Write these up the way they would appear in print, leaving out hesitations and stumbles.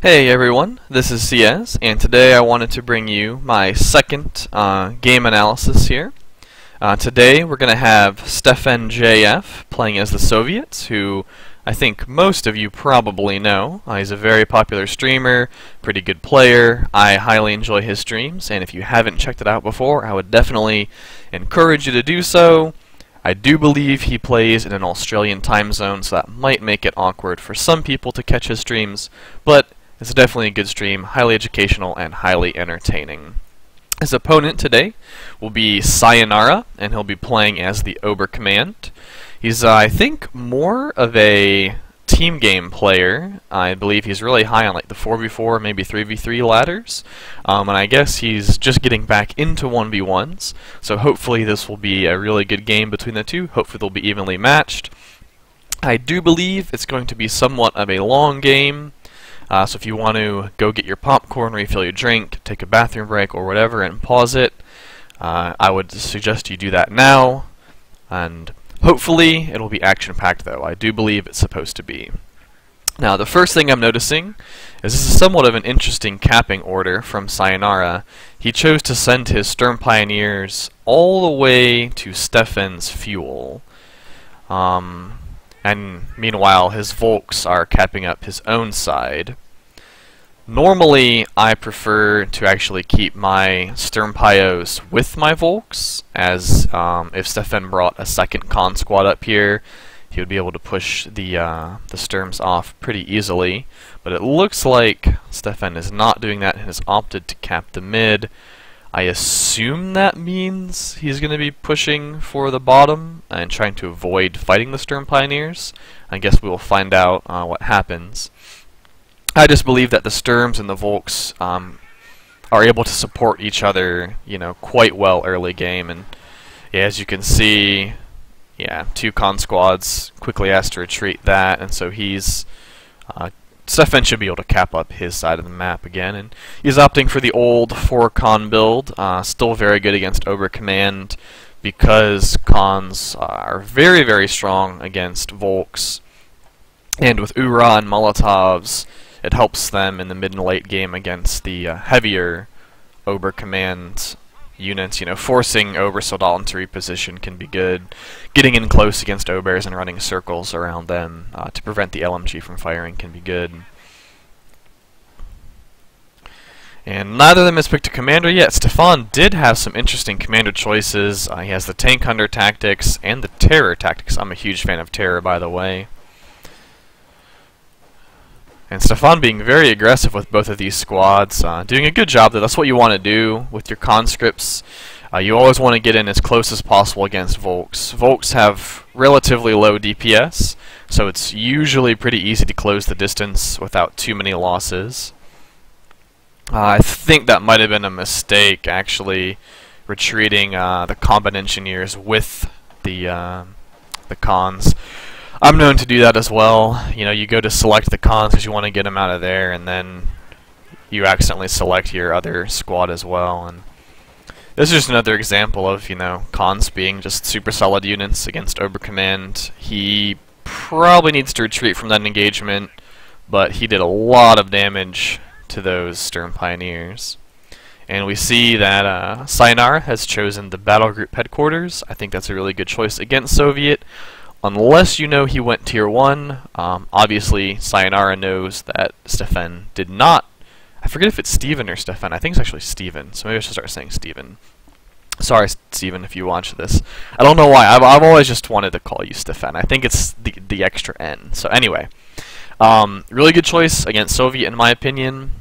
Hey everyone, this is CS, and today I wanted to bring you my second game analysis here. Today we're going to have StephennJF playing as the Soviets, who I think most of you probably know. He's a very popular streamer, pretty good player. I highly enjoy his streams, and if you haven't checked it out before, I would definitely encourage you to do so. I do believe he plays in an Australian time zone, so that might make it awkward for some people to catch his streams, but it's definitely a good stream, highly educational and highly entertaining. His opponent today will be Cyanara, and he'll be playing as the Oberkommand. He's, I think, more of a team game player. I believe he's really high on like the 4v4, maybe 3v3 ladders. And I guess he's just getting back into 1v1s, so hopefully this will be a really good game between the two. Hopefully they'll be evenly matched. I do believe it's going to be somewhat of a long game. So if you want to go get your popcorn, refill your drink, take a bathroom break or whatever and pause it, I would suggest you do that now, and hopefully it'll be action-packed though. I do believe it's supposed to be. Now the first thing I'm noticing is this is somewhat of an interesting capping order from Cyanara. He chose to send his Sturm Pioneers all the way to Stephenn's fuel. And meanwhile his Volks are capping up his own side. Normally I prefer to actually keep my Sturm Pios with my Volks, as if Stephenn brought a second con squad up here, he would be able to push the Sturms off pretty easily. But it looks like Stephenn is not doing that and has opted to cap the mid. I assume that means he's going to be pushing for the bottom and trying to avoid fighting the Sturm Pioneers. I guess we will find out what happens. I just believe that the Sturms and the Volks are able to support each other, quite well early game. And yeah, as you can see, two con squads quickly has to retreat that, and so he's Stephenn should be able to cap up his side of the map again, and he's opting for the old 4-con build. Still very good against Oberkommand because cons are very, very strong against Volks, and with Ura and Molotovs, it helps them in the mid and late game against the heavier Oberkommand units. Forcing Obersoldaten to reposition can be good. Getting in close against Obers and running circles around them to prevent the LMG from firing can be good. And neither of them has picked a commander yet. Stefan did have some interesting commander choices. He has the Tank Hunter tactics and the Terror tactics. I'm a huge fan of Terror, by the way. And Stefan being very aggressive with both of these squads, doing a good job though. That's what you want to do with your conscripts. You always want to get in as close as possible against Volks. Volks have relatively low DPS, so it's usually pretty easy to close the distance without too many losses. I think that might have been a mistake, actually, retreating the combat engineers with the cons. I'm known to do that as well. You go to select the cons because you want to get them out of there, and then you accidentally select your other squad as well. And this is just another example of, cons being just super solid units against Oberkommand. He probably needs to retreat from that engagement, but he did a lot of damage to those Sturm Pioneers. And we see that Cyanara has chosen the battle group headquarters. I think that's a really good choice against Soviet. Unless he went tier 1, obviously Cyanara knows that Stephenn did not. I forget if it's Steven or Stephenn. I think it's actually Steven, so maybe I should start saying Steven. Sorry, Steven, if you watch this. I don't know why. I've always just wanted to call you Stephenn. I think it's the extra N. So anyway, really good choice against Soviet in my opinion.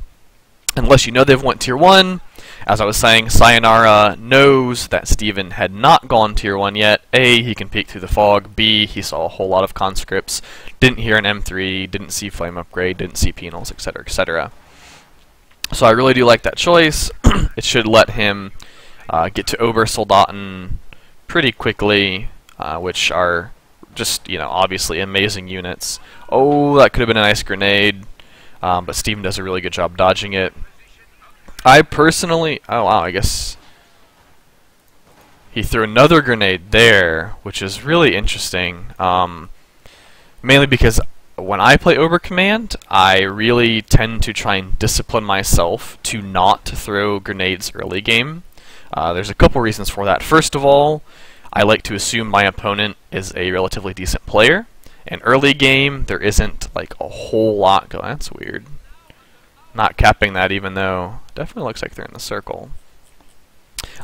Unless they've went tier 1. As I was saying, Cyanara knows that Steven had not gone tier 1 yet. A, he can peek through the fog. B, he saw a whole lot of conscripts. Didn't hear an M3, didn't see flame upgrade, didn't see penals, etc., etc. So I really do like that choice. It should let him get to Obersoldaten pretty quickly, which are just, obviously amazing units. Oh, that could have been a nice grenade, but Steven does a really good job dodging it. I personally... Oh wow, I guess he threw another grenade there, which is really interesting. Mainly because when I play Obercommand, I really tend to try and discipline myself to not throw grenades early game. There's a couple reasons for that. First of all, I like to assume my opponent is a relatively decent player. And early game, there isn't like a whole lot going. That's weird. Not capping that, even though it definitely looks like they're in the circle.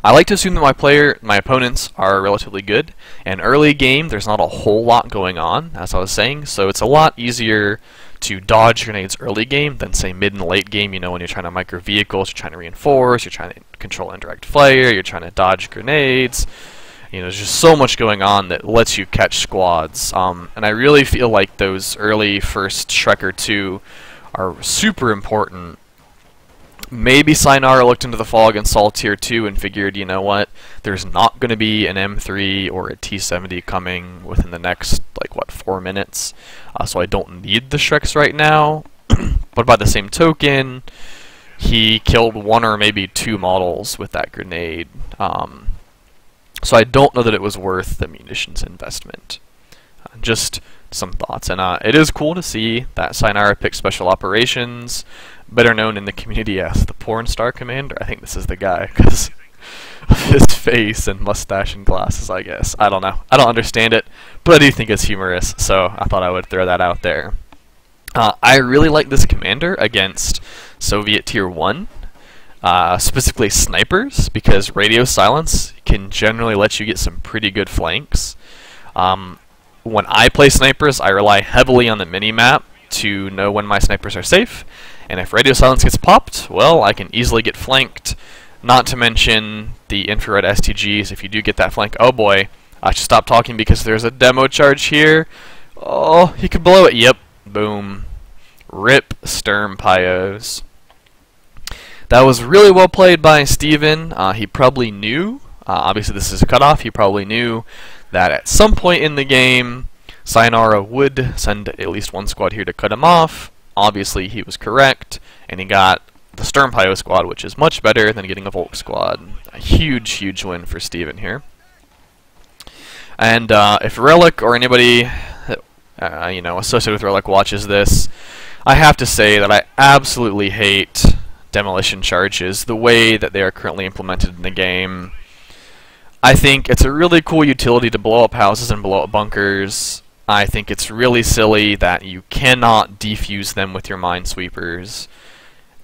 I like to assume that my opponents are relatively good, and early game there's not a whole lot going on, as I was saying, so it's a lot easier to dodge grenades early game than say mid and late game, you know, when you're trying to micro vehicles, you're trying to reinforce, you're trying to control indirect fire, you're trying to dodge grenades. You know, there's just so much going on that lets you catch squads, and I really feel like those early first Shrek or two are super important. Maybe Cyanara looked into the fog and saw tier 2 and figured, you know what, there's not going to be an M3 or a T70 coming within the next, like, what, 4 minutes, so I don't need the Shreks right now. But by the same token, he killed 1 or maybe 2 models with that grenade. So I don't know that it was worth the munitions investment. Just some thoughts. And it is cool to see that Cyanara picked Special Operations, better known in the community as the Porn Star Commander. I think this is the guy, because of his face and mustache and glasses, I guess. I don't know. I don't understand it, but I do think it's humorous, so I thought I would throw that out there. I really like this commander against Soviet Tier 1. Specifically snipers, because radio silence can generally let you get some pretty good flanks. When I play snipers, I rely heavily on the mini-map to know when my snipers are safe, and if radio silence gets popped, well, I can easily get flanked, not to mention the infrared STGs. If you do get that flank, oh boy, I should stop talking because there's a demo charge here. Oh, he could blow it. Yep, boom. Rip Sturm Pyos. That was really well played by Stephen. He probably knew, obviously this is a cutoff, he probably knew that at some point in the game, Cyanara would send at least 1 squad here to cut him off. Obviously he was correct, and he got the Sturm Pyo squad, which is much better than getting a Volk squad. A huge, huge win for Stephen here. And if Relic or anybody you know, associated with Relic watches this, I have to say that I absolutely hate demolition charges, the way that they are currently implemented in the game. I think it's a really cool utility to blow up houses and blow up bunkers. I think it's really silly that you cannot defuse them with your minesweepers,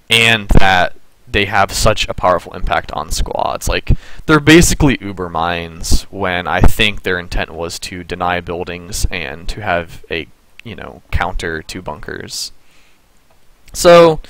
and that they have such a powerful impact on squads. Like, they're basically uber mines, when I think their intent was to deny buildings and to have a, you know, counter to bunkers. So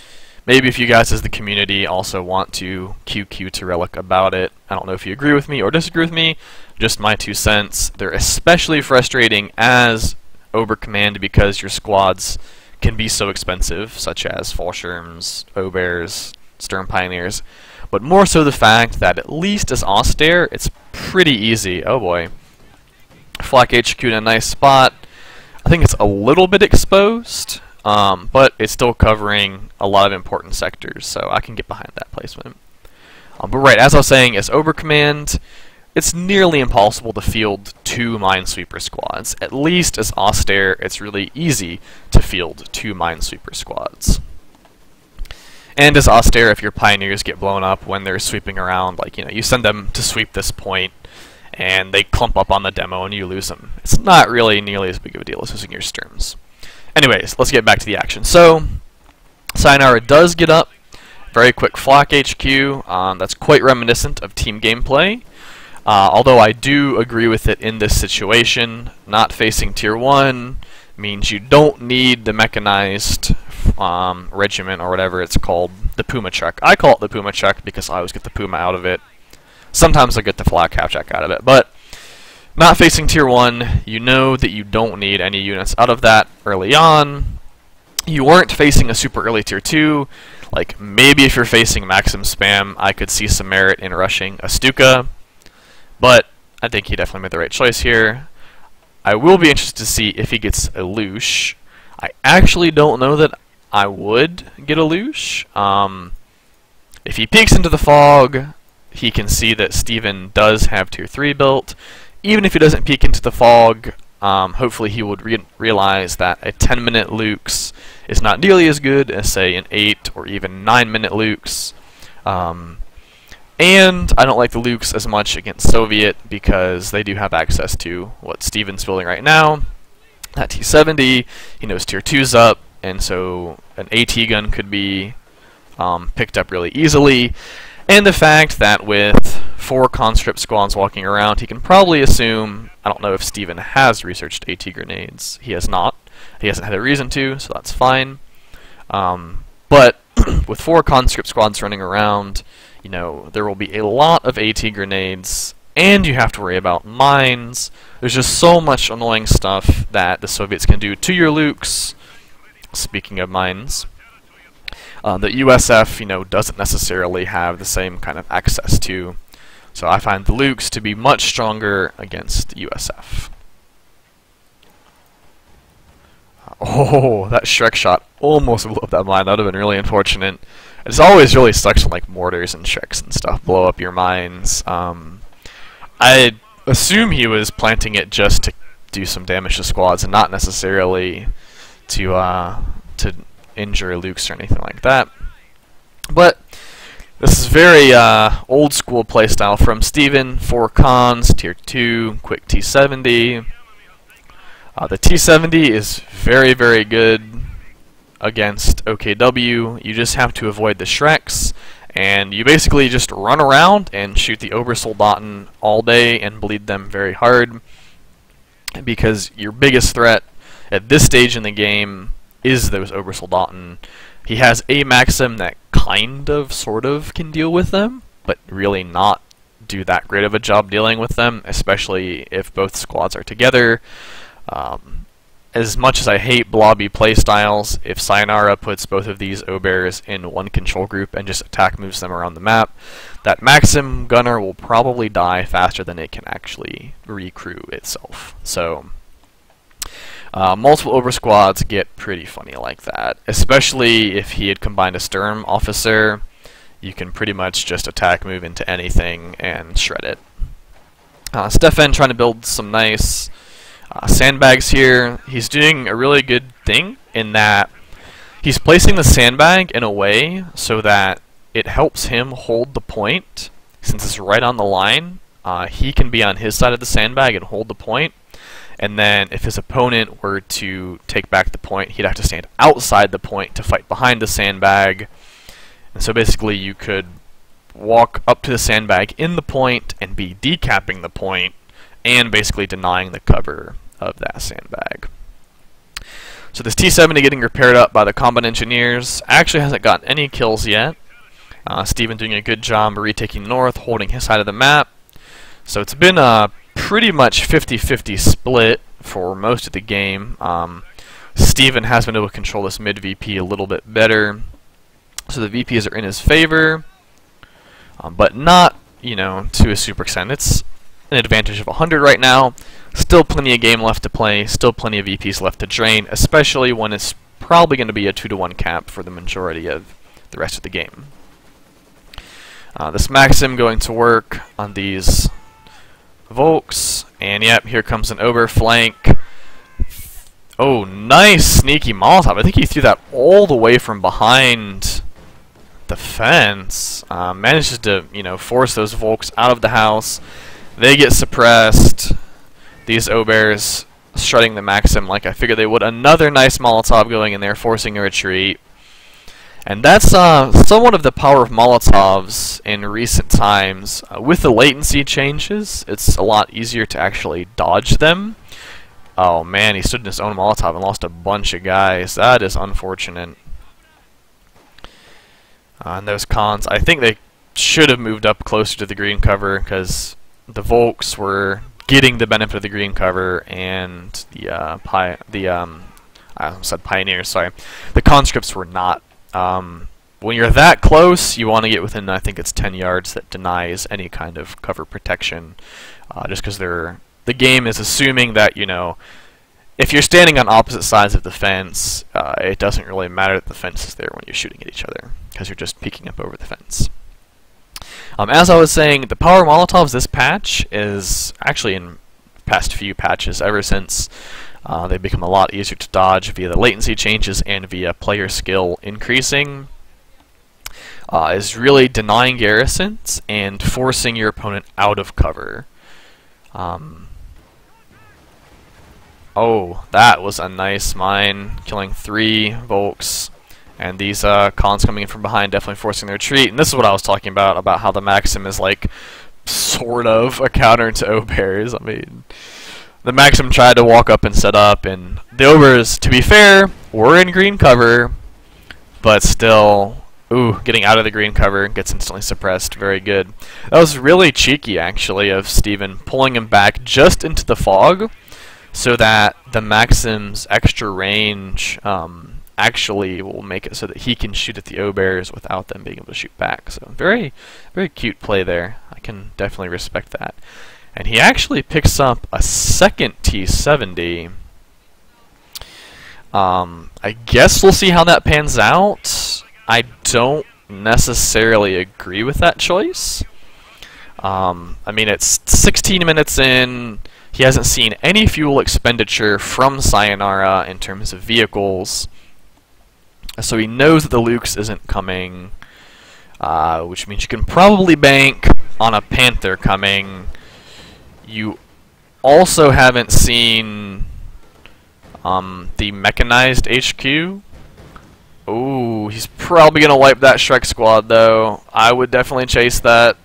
maybe if you guys as the community also want to QQ to Relic about it, I don't know if you agree with me or disagree with me, just my 2 cents. They're especially frustrating as Obercommand because your squads can be so expensive, such as Fallschirms, Obers, Sturm Pioneers, but more so the fact that at least as Austere, it's pretty easy. Oh boy. Flak HQ in a nice spot. I think it's a little bit exposed, but it's still covering a lot of important sectors, so I can get behind that placement. But right, as I was saying, as Obercommand, it's nearly impossible to field 2 Minesweeper squads. At least as Austere, it's really easy to field 2 Minesweeper squads. And as Austere, if your Pioneers get blown up when they're sweeping around, like, you know, you send them to sweep this point, and they clump up on the demo and you lose them. It's not really nearly as big of a deal as losing your Sturms. Anyways, let's get back to the action. So, Cyanara does get up. Very quick Flak HQ. That's quite reminiscent of team gameplay. Although I do agree with it in this situation. Not facing Tier 1 means you don't need the mechanized regiment or whatever it's called, the Puma Chuck. I call it the Puma Chuck because I always get the Puma out of it. Sometimes I get the Flak Half-Jack out of it, but not facing Tier 1, you know that you don't need any units out of that early on. You weren't facing a super early Tier 2, like maybe if you're facing Maxim Spam, I could see some merit in rushing a Stuka, but I think he definitely made the right choice here. I will be interested to see if he gets a Loosh. I actually don't know that I would get a Loosh. If he peeks into the fog, he can see that Steven does have Tier 3 built. Even if he doesn't peek into the fog, hopefully he would realize that a 10-minute Lukes is not nearly as good as, say, an 8 or even 9-minute Lukes. And I don't like the Lukes as much against Soviet because they do have access to what Steven's building right now, that T-70. He knows Tier 2's up, and so an AT gun could be picked up really easily. And the fact that with 4 Conscript squads walking around, he can probably assume, I don't know if Steven has researched AT grenades. He has not. He hasn't had a reason to, so that's fine. But with 4 Conscript squads running around, you know, there will be a lot of AT grenades, and you have to worry about mines. There's just so much annoying stuff that the Soviets can do to your Lukes. Speaking of mines, the USF, you know, doesn't necessarily have the same kind of access to. So I find the Lukes to be much stronger against USF. Oh, that Shrek shot almost blew up that mine. That would have been really unfortunate. It's always really sucks when like mortars and Shreks and stuff blow up your mines. I assume he was planting it just to do some damage to squads and not necessarily to injure Lukes or anything like that. But this is very old school playstyle from Steven. 4 cons, Tier 2, quick T-70. The T-70 is very, very good against OKW. You just have to avoid the Shreks, and you basically just run around and shoot the Obersoldaten all day and bleed them very hard, because your biggest threat at this stage in the game is those Obersoldaten. He has a Maxim that kind of, sort of can deal with them, but really not do that great of a job dealing with them, especially if both squads are together. As much as I hate blobby playstyles, if Cyanara puts both of these Obers in one control group and just attack moves them around the map, that Maxim gunner will probably die faster than it can actually recrew itself. So multiple Ober squads get pretty funny like that, especially if he had combined a Sturm officer. You can pretty much just attack move into anything and shred it. Stephen trying to build some nice sandbags here. He's doing a really good thing in that he's placing the sandbag in a way so that it helps him hold the point. Since it's right on the line, he can be on his side of the sandbag and hold the point. And then if his opponent were to take back the point, he'd have to stand outside the point to fight behind the sandbag. And so basically you could walk up to the sandbag in the point and be decapping the point and basically denying the cover of that sandbag. So this T-70 getting repaired up by the combat engineers actually hasn't gotten any kills yet. Steven doing a good job retaking north, holding his side of the map. So it's been a pretty much 50-50 split for most of the game. Steven has been able to control this mid VP a little bit better. So the VPs are in his favor, but not, you know, to a super extent. It's an advantage of 100 right now. Still plenty of game left to play, still plenty of VPs left to drain, especially when it's probably going to be a 2-to-1 cap for the majority of the rest of the game. This Maxim going to work on these Volks, and yep, here comes an Ober flank. Oh, nice sneaky Molotov. I think he threw that all the way from behind the fence. Manages to, you know, force those Volks out of the house. They get suppressed. These Obers shredding the Maxim like I figured they would. Another nice Molotov going in there, forcing a retreat. And that's somewhat of the power of Molotovs in recent times. With the latency changes, it's a lot easier to actually dodge them. Oh man, he stood in his own Molotov and lost a bunch of guys. That is unfortunate. And those cons, I think they should have moved up closer to the green cover because the Volks were getting the benefit of the green cover, and I said Pioneers, sorry. The Conscripts were not. When you're that close, you want to get within, I think it's 10 yards that denies any kind of cover protection, just because the game is assuming that, you know, if you're standing on opposite sides of the fence, it doesn't really matter that the fence is there when you're shooting at each other, because you're just peeking up over the fence. As I was saying, the power Molotovs this patch is actually in past few patches, ever since they've become a lot easier to dodge via the latency changes and via player skill increasing. Is really denying garrisons and forcing your opponent out of cover. Oh, that was a nice mine, killing 3 Volks. And these cons coming in from behind, definitely forcing their retreat. And this is what I was talking about how the Maxim is like sort of a counter to O-Bears. I mean, the Maxim tried to walk up and set up, and the O-Bears, to be fair, were in green cover, but still, ooh, getting out of the green cover gets instantly suppressed. Very good. That was really cheeky, actually, of Stephen, pulling him back just into the fog, so that the Maxim's extra range actually will make it so that he can shoot at the O-Bears without them being able to shoot back. So very, very cute play there. I can definitely respect that. And he actually picks up a second T-70. I guess we'll see how that pans out. I don't necessarily agree with that choice. I mean, it's 16 minutes in. He hasn't seen any fuel expenditure from Cyanara in terms of vehicles. So he knows that the Lukes isn't coming, which means you can probably bank on a Panther coming. You also haven't seen the mechanized HQ. Ooh, he's probably going to wipe that Shrek squad, though. I would definitely chase that.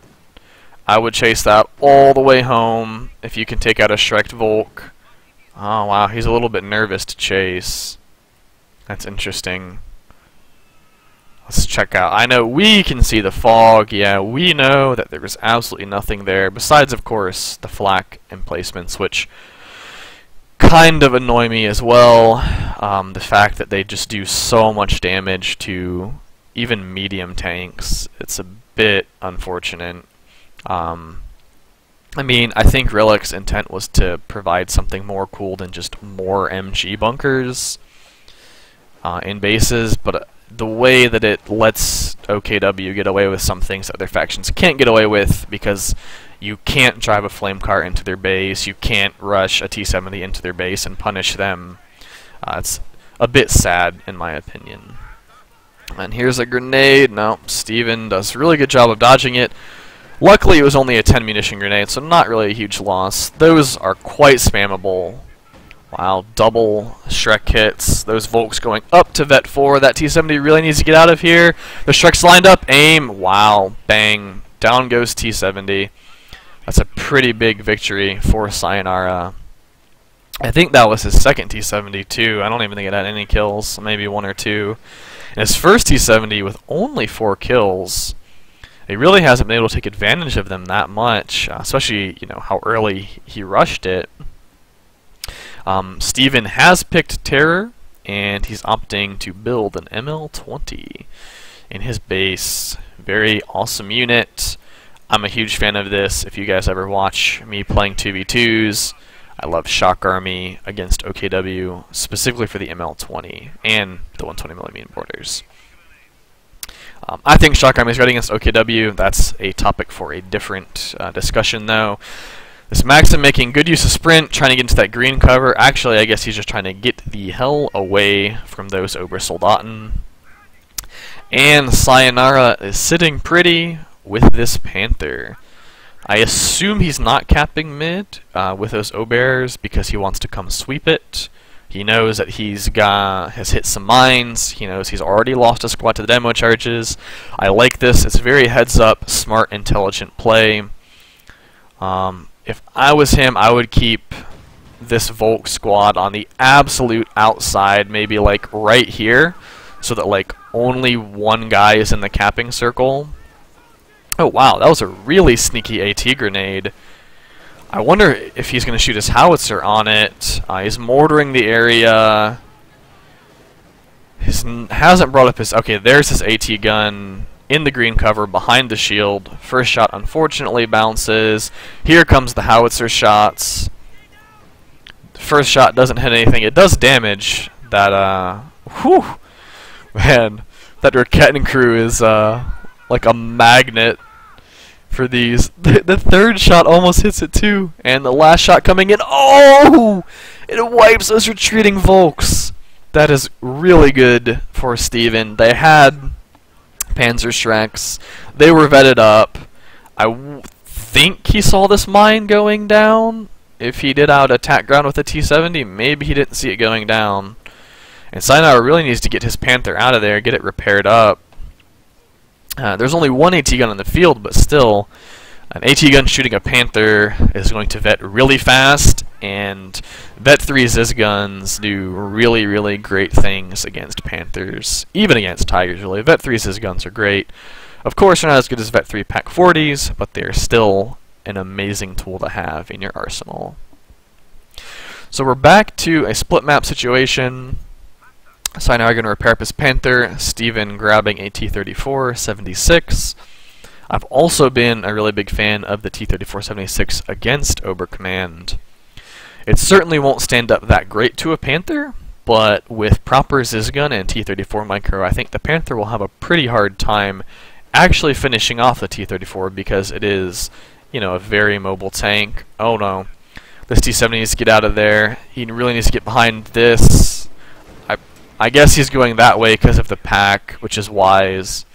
I would chase that all the way home if you can take out a Shrek Volk. Oh, wow, he's a little bit nervous to chase. That's interesting. Let's check out. I know we can see the fog. Yeah, we know that there is absolutely nothing there, besides, of course, the flak emplacements, which kind of annoy me as well. The fact that they just do so much damage to even medium tanks. It's a bit unfortunate. I mean, I think Relic's intent was to provide something more cool than just more MG bunkers in bases, but the way that it lets OKW get away with some things that other factions can't get away with, because you can't drive a flame car into their base, you can't rush a T-70 into their base and punish them. It's a bit sad, in my opinion. And here's a grenade. No, Steven does a really good job of dodging it. Luckily, it was only a 10 munition grenade, so not really a huge loss. Those are quite spammable. Wow, double Shrek hits. Those Volks going up to Vet 4. That T-70 really needs to get out of here. The Shrek's lined up. Aim. Wow. Bang. Down goes T-70. That's a pretty big victory for Cyanara. I think that was his second T-70 too. I don't even think it had any kills. Maybe 1 or 2. And his first T-70 with only 4 kills. He really hasn't been able to take advantage of them that much, especially, you know, how early he rushed it. Steven has picked Terror, and he's opting to build an ML-20 in his base. Very awesome unit. I'm a huge fan of this. If you guys ever watch me playing 2v2s, I love Shock Army against OKW, specifically for the ML-20 and the 120mm importers. I think Shock Army is ready against OKW. That's a topic for a different discussion, though. This Maxim making good use of sprint, trying to get into that green cover. Actually, I guess he's just trying to get the hell away from those Obersoldaten. And Cyanara is sitting pretty with this Panther. I assume he's not capping mid with those O-Bears because he wants to come sweep it. He knows that has hit some mines. He knows he's already lost a squad to the demo charges. I like this. It's very heads up, smart, intelligent play. If I was him, I would keep this Volk squad on the absolute outside, maybe like right here, so that like only one guy is in the capping circle. Oh wow, that was a really sneaky AT grenade. I wonder if he's going to shoot his howitzer on it. He's mortaring the area. Hasn't brought up his... Okay, there's his AT gun in the green cover behind the shield. First shot unfortunately bounces. Here comes the howitzer shots. First shot doesn't hit anything. It does damage. That, whew! Man, that Raketten crew is, like a magnet. for these. The third shot almost hits it too, and the last shot coming in, oh! It wipes those retreating Volks. That is really good for Steven. They had Panzer Shreks. They were vetted up. I think he saw this mine going down. If he did out attack ground with a T-70, maybe he didn't see it going down. And Cyanara really needs to get his Panther out of there, get it repaired up. There's only one AT gun in the field, but still, an AT gun shooting a Panther is going to vet really fast, and Vet 3 Ziz guns do really, really great things against Panthers, even against Tigers, really. Vet 3 Ziz guns are great. Of course, they're not as good as Vet 3 Pack 40s, but they're still an amazing tool to have in your arsenal. So we're back to a split map situation. Cyanara going to repair up his Panther, Steven grabbing a T-34-76. I've also been a really big fan of the T-34-76 against Oberkommand. It certainly won't stand up that great to a Panther, but with proper Zizgun and T-34 micro, I think the Panther will have a pretty hard time actually finishing off the T-34 because it is, you know, a very mobile tank. Oh no, this T-70 needs to get out of there. He really needs to get behind this. I guess he's going that way because of the pack, which is wise.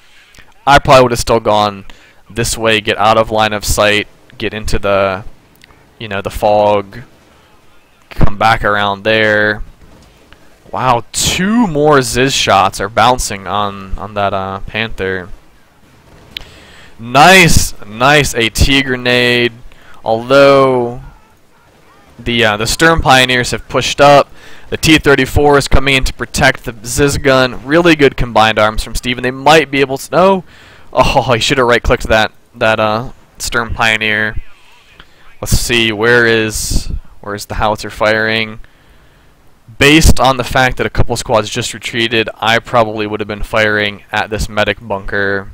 I probably would have still gone this way, get out of line of sight, get into the, you know, the fog, come back around there. Wow, 2 more Ziz shots are bouncing on that Panther. Nice AT grenade. Although the Sturm Pioneers have pushed up, the T-34 is coming in to protect the Ziz gun. Really good combined arms from Steven. They might be able to. No, oh, he should have right-clicked that Sturm Pioneer. Let's see, where's the howitzer firing? Based on the fact that a couple squads just retreated, I probably would have been firing at this medic bunker.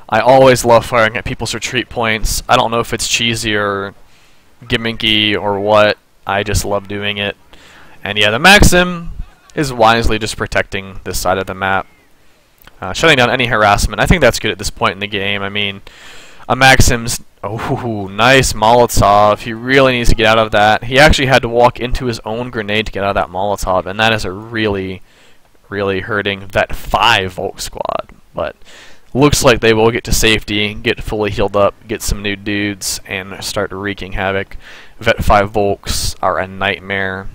I always love firing at people's retreat points. I don't know if it's cheesy or gimmicky or what. I just love doing it. And yeah, the Maxim is wisely just protecting this side of the map. Shutting down any harassment. I think that's good at this point in the game. I mean, a Maxim's... Oh, nice Molotov. He really needs to get out of that. He actually had to walk into his own grenade to get out of that Molotov, and that is a really, really hurting Vet 5 Volk squad. But looks like they will get to safety, get fully healed up, get some new dudes, and start wreaking havoc. Vet 5 Volks are a nightmare.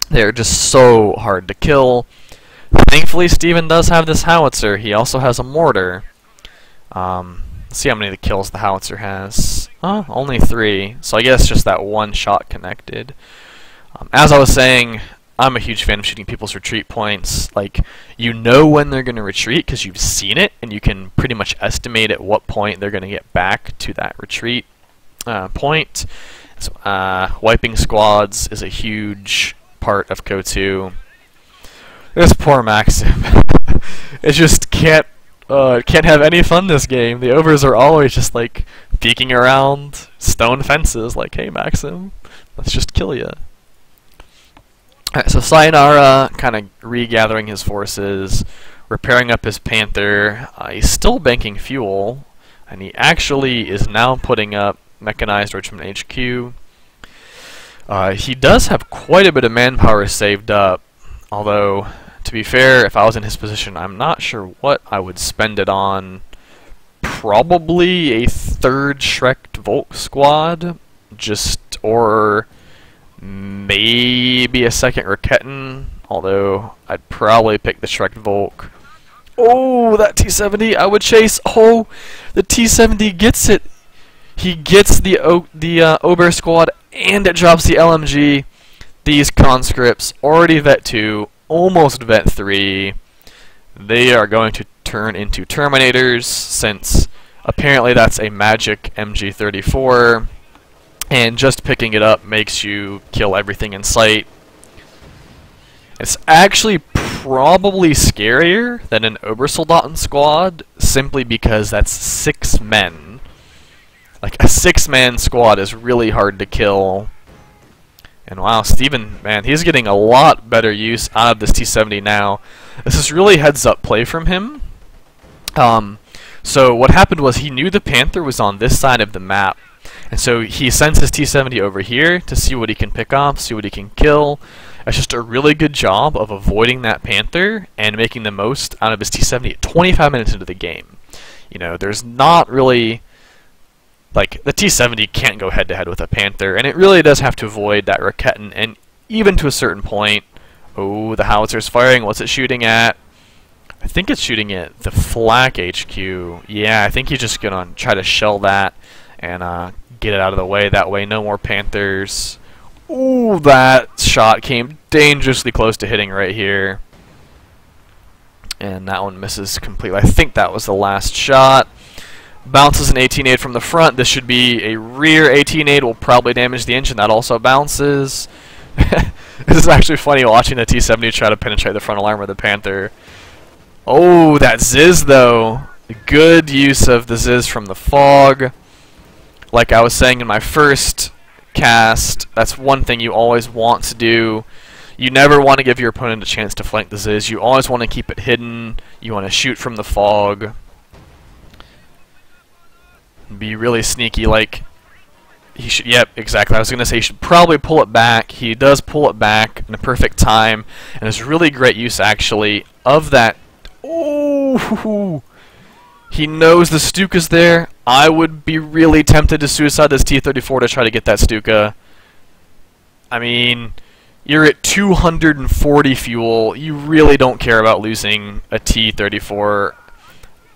They're just so hard to kill. Thankfully, Steven does have this howitzer. He also has a mortar. Let's see how many of the kills the howitzer has. Only 3. So I guess just that one shot connected. As I was saying, I'm a huge fan of shooting people's retreat points. Like, you know when they're going to retreat because you've seen it, and you can pretty much estimate at what point they're going to get back to that retreat point. So, wiping squads is a huge part of KO2. This poor Maxim. It just can't have any fun this game. The overs are always just like peeking around stone fences like, hey Maxim, let's just kill you. Alright, so Cyanara kind of regathering his forces, repairing up his Panther. He's still banking fuel, and he actually is now putting up mechanized Richmond HQ. He does have quite a bit of manpower saved up, although, to be fair, if I was in his position, I'm not sure what I would spend it on. Probably a 3rd Shrek Volk squad, or maybe a 2nd Raketten, although I'd probably pick the Shrek Volk. Oh, that T-70, I would chase. Oh, the T-70 gets it. He gets the Ober squad, and it drops the LMG. These conscripts, already Vet 2, almost Vet 3. They are going to turn into Terminators, since apparently that's a magic MG34, and just picking it up makes you kill everything in sight. It's actually probably scarier than an Obersoldaten squad, simply because that's 6 men. Like, a 6-man squad is really hard to kill. And wow, Steven, man, he's getting a lot better use out of this T-70 now. This is really heads-up play from him. So what happened was he knew the Panther was on this side of the map, and so he sends his T-70 over here to see what he can pick off, see what he can kill. It's just a really good job of avoiding that Panther and making the most out of his T-70 25 minutes into the game. You know, there's not really, like, the T-70 can't go head-to-head with a Panther, and it really does have to avoid that Raketin, and even to a certain point. Oh, the howitzer's firing. What's it shooting at? I think it's shooting at the flak HQ. Yeah, I think he's just going to try to shell that and get it out of the way. That way, no more Panthers. Ooh, that shot came dangerously close to hitting right here. And that one misses completely. I think that was the last shot. Bounces an 18-8 from the front. This should be a rear 18-8. Will probably damage the engine. That also bounces. This is actually funny watching the T-70 try to penetrate the frontal armor of the Panther. Oh, that Ziz though. Good use of the Ziz from the fog. Like I was saying in my first cast, that's one thing you always want to do. You never want to give your opponent a chance to flank the Ziz. You always want to keep it hidden. You want to shoot from the fog. Be really sneaky, like he should. Yep, exactly. I was going to say he should probably pull it back. He does pull it back in a perfect time, and it's really great use actually of that. Oh, he knows the Stuka's there. I would be really tempted to suicide this T-34 to try to get that Stuka. I mean, you're at 240 fuel. You really don't care about losing a T-34.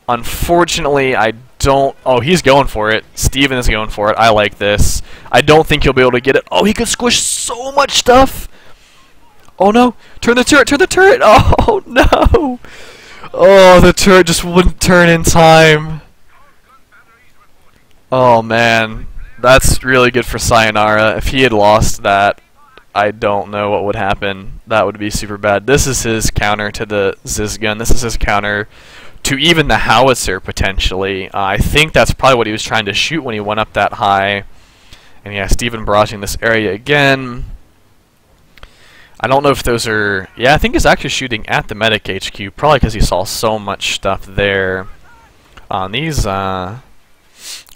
Unfortunately, I don't... Oh, he's going for it. Steven is going for it. I like this. I don't think he'll be able to get it. Oh, he could squish so much stuff. Oh, no. Turn the turret. Turn the turret. Oh, no. Oh, the turret just wouldn't turn in time. Oh, man. That's really good for Cyanara. If he had lost that, I don't know what would happen. That would be super bad. This is his counter to the Ziz gun. This is his counter to even the howitzer, potentially. I think that's probably what he was trying to shoot when he went up that high. And yeah, Steven barraging this area again. I don't know if those are... Yeah, I think he's actually shooting at the medic HQ, probably because he saw so much stuff there. These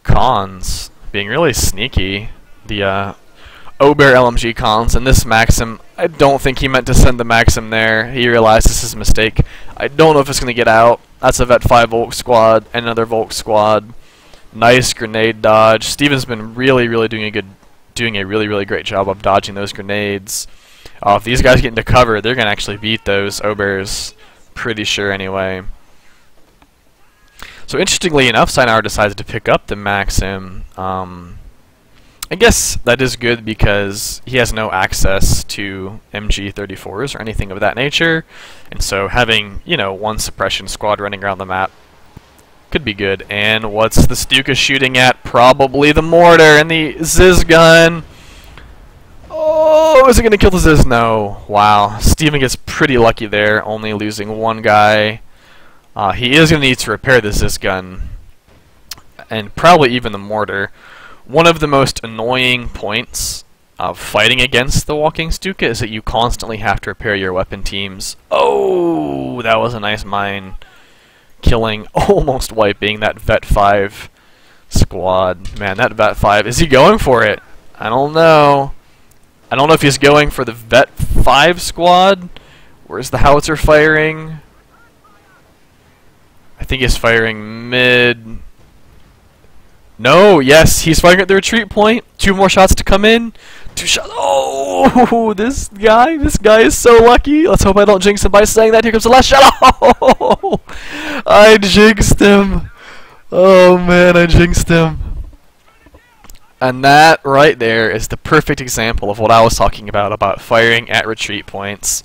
cons being really sneaky. The Obear LMG cons, and this Maxim, I don't think he meant to send the Maxim there. He realized this is a mistake. I don't know if it's going to get out. That's a Vet 5 Volk squad, and another Volk squad. Nice grenade dodge. Steven's been really doing a really great job of dodging those grenades. If these guys get into cover, they're going to actually beat those Obears. Pretty sure anyway. So interestingly enough, Cyanara decided to pick up the Maxim. I guess that is good because he has no access to MG34s or anything of that nature. And so having, you know, one suppression squad running around the map could be good. And what's the Stuka shooting at? Probably the mortar and the Ziz gun. Oh, is it going to kill the Ziz? No. Wow. Steven gets pretty lucky there, only losing one guy. He is going to need to repair the Ziz gun. And probably even the mortar. One of the most annoying points of fighting against the walking Stuka is that you constantly have to repair your weapon teams. Oh, that was a nice mine. Killing, almost wiping that Vet 5 squad. Man, that Vet 5, is he going for it? I don't know. I don't know if he's going for the Vet 5 squad. Where's the howitzer firing? I think he's firing mid. No, yes, he's firing at the retreat point. 2 more shots to come in. 2 shots. Oh, this guy is so lucky. Let's hope I don't jinx him by saying that. Here comes the last shot. Oh, I jinxed him. Oh man, I jinxed him. And that right there is the perfect example of what I was talking about firing at retreat points.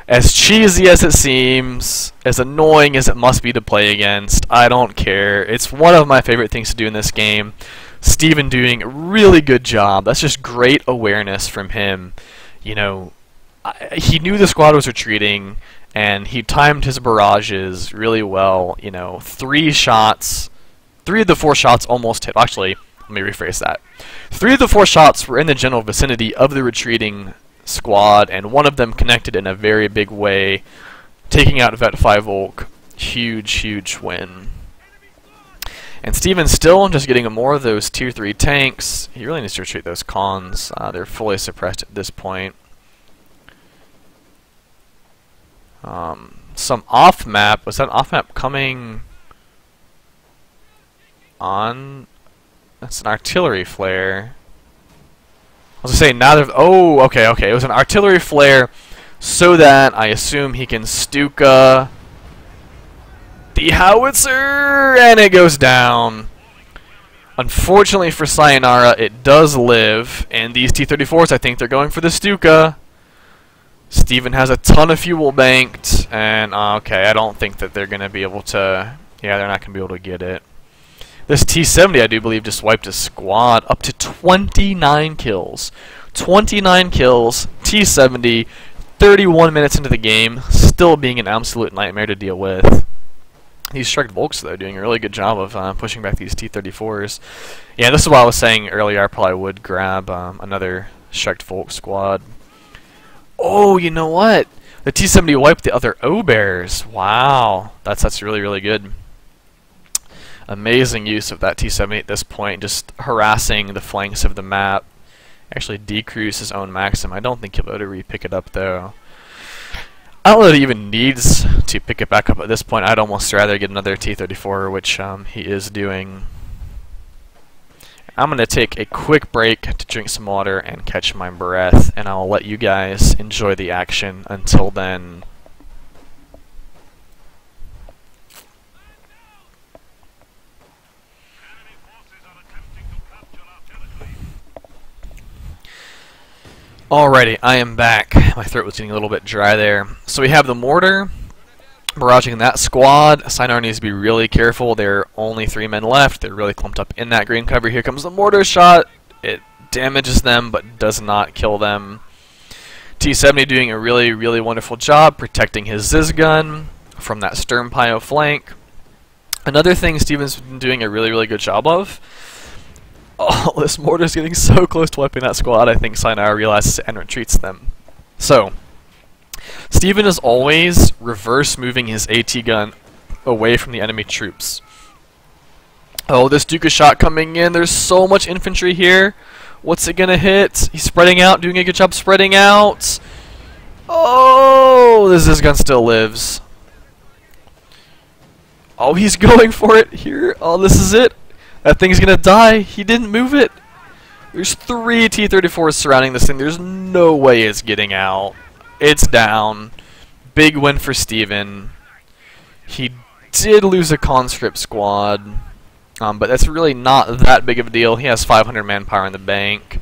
As cheesy as it seems, as annoying as it must be to play against, I don't care. It's one of my favorite things to do in this game. Steven doing a really good job. That's just great awareness from him. You know, he knew the squad was retreating, and he timed his barrages really well. You know, 3 shots, 3 of the 4 shots almost hit. Actually, let me rephrase that. 3 of the 4 shots were in the general vicinity of the retreating squad, and 1 of them connected in a very big way, taking out Vet 5 Volk. Huge win. And Stephenn's still just getting more of those tier 3 tanks. He really needs to retreat those cons. They're fully suppressed at this point. Some off-map. Was that off-map coming on? That's an artillery flare. I was gonna say, now there's... Oh, okay. It was an artillery flare so that I assume he can Stuka the howitzer, and it goes down. Unfortunately for Cyanara, it does live, and these T-34s, I think they're going for the Stuka. Stephen has a ton of fuel banked, and okay, I don't think that they're going to be able to... Yeah, they're not going to be able to get it. This T-70, I do believe, just wiped a squad up to 29 kills. 29 kills, T-70, 31 minutes into the game, still being an absolute nightmare to deal with. These Shrek Volks, though, doing a really good job of pushing back these T-34s. Yeah, this is what I was saying earlier. I probably would grab another Shrek Volk squad. Oh, you know what? The T-70 wiped the other O-Bears. Wow. That's really, really good. Amazing use of that T-70 at this point, just harassing the flanks of the map. Actually decrease his own maximum. I don't think he'll be able to re-pick it up, though. I don't know that he even needs to pick it back up at this point. I'd almost rather get another T-34, which he is doing. I'm going to take a quick break to drink some water and catch my breath, and I'll let you guys enjoy the action until then. Alrighty, I am back. My throat was getting a little bit dry there. So we have the mortar barraging that squad. Cyanara needs to be really careful. There are only 3 men left. They're really clumped up in that green cover. Here comes the mortar shot. It damages them but does not kill them. T-70 doing a really, really wonderful job protecting his Ziz gun from that Sturmpio flank. Another thing Stephen's been doing a really, really good job of. Oh, this mortar's getting so close to wiping that squad, I think Cyanara realizes it and retreats them. So, Stephen is always reverse moving his AT gun away from the enemy troops. Oh, this Duca shot coming in. There's so much infantry here. What's it gonna hit? He's spreading out, doing a good job spreading out. Oh, this gun still lives. Oh, he's going for it here. Oh, this is it. That thing's gonna die. He didn't move it. There's 3 T-34s surrounding this thing. There's no way it's getting out. It's down. Big win for Stephen. He did lose a conscript squad, but that's really not that big of a deal. He has 500 manpower in the bank.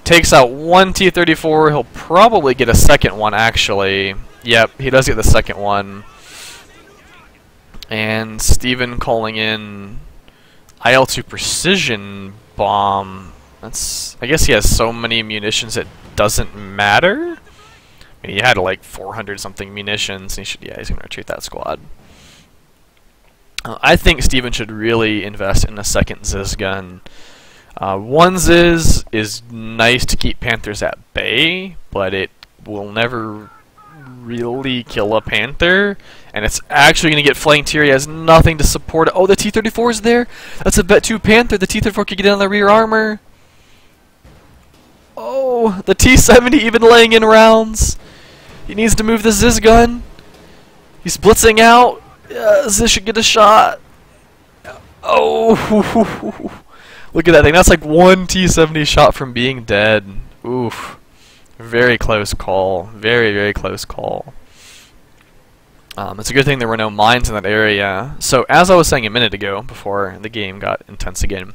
Takes out 1 T-34. He'll probably get a second one, actually. Yep, he does get the second one. And Stephen calling in IL-2 precision bomb. I guess he has so many munitions it doesn't matter. I mean, he had like 400 something munitions. And he's gonna retreat that squad. I think Stephen should really invest in a second Ziz gun. One Ziz is nice to keep Panthers at bay, but it will never really kill a Panther, and it's actually going to get flanked here. He has nothing to support it. Oh, the T-34 is there. That's a bet 2 Panther. The T-34 could get in on the rear armor. Oh, the T-70 even laying in rounds. He needs to move the Ziz gun. He's blitzing out. Ziz should get a shot. Oh, look at that thing. That's like 1 T-70 shot from being dead. Oof. Very close call. Very, very close call. It's a good thing there were no mines in that area. So, as I was saying a minute ago, before the game got intense again,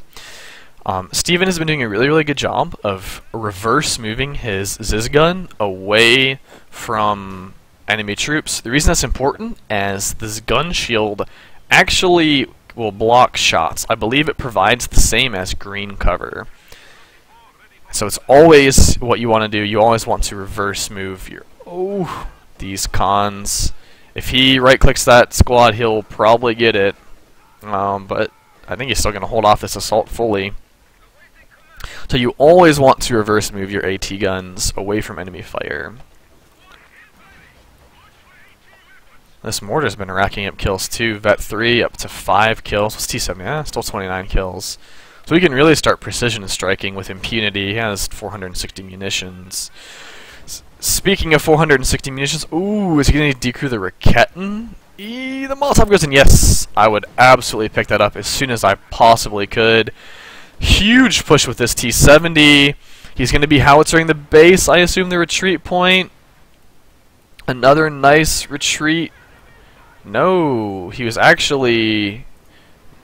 Stephen has been doing a really, really good job of reverse moving his Ziz gun away from enemy troops. The reason that's important is this gun shield actually will block shots. I believe it provides the same as green cover. So it's always what you want to do. You always want to reverse move your... Oh, these cons. If he right-clicks that squad, he'll probably get it. But I think he's still going to hold off this assault fully. So you always want to reverse move your AT guns away from enemy fire. This mortar's been racking up kills too. Vet 3 up to 5 kills. What's T70? Yeah, still 29 kills. So he can really start precision striking with impunity. He has 460 munitions. Speaking of 460 munitions, ooh, is he going to decrew the Raketten? The Molotov goes in. Yes, I would absolutely pick that up as soon as I possibly could. Huge push with this T70. He's going to be howitzering the base, I assume the retreat point. Another nice retreat. No, he was actually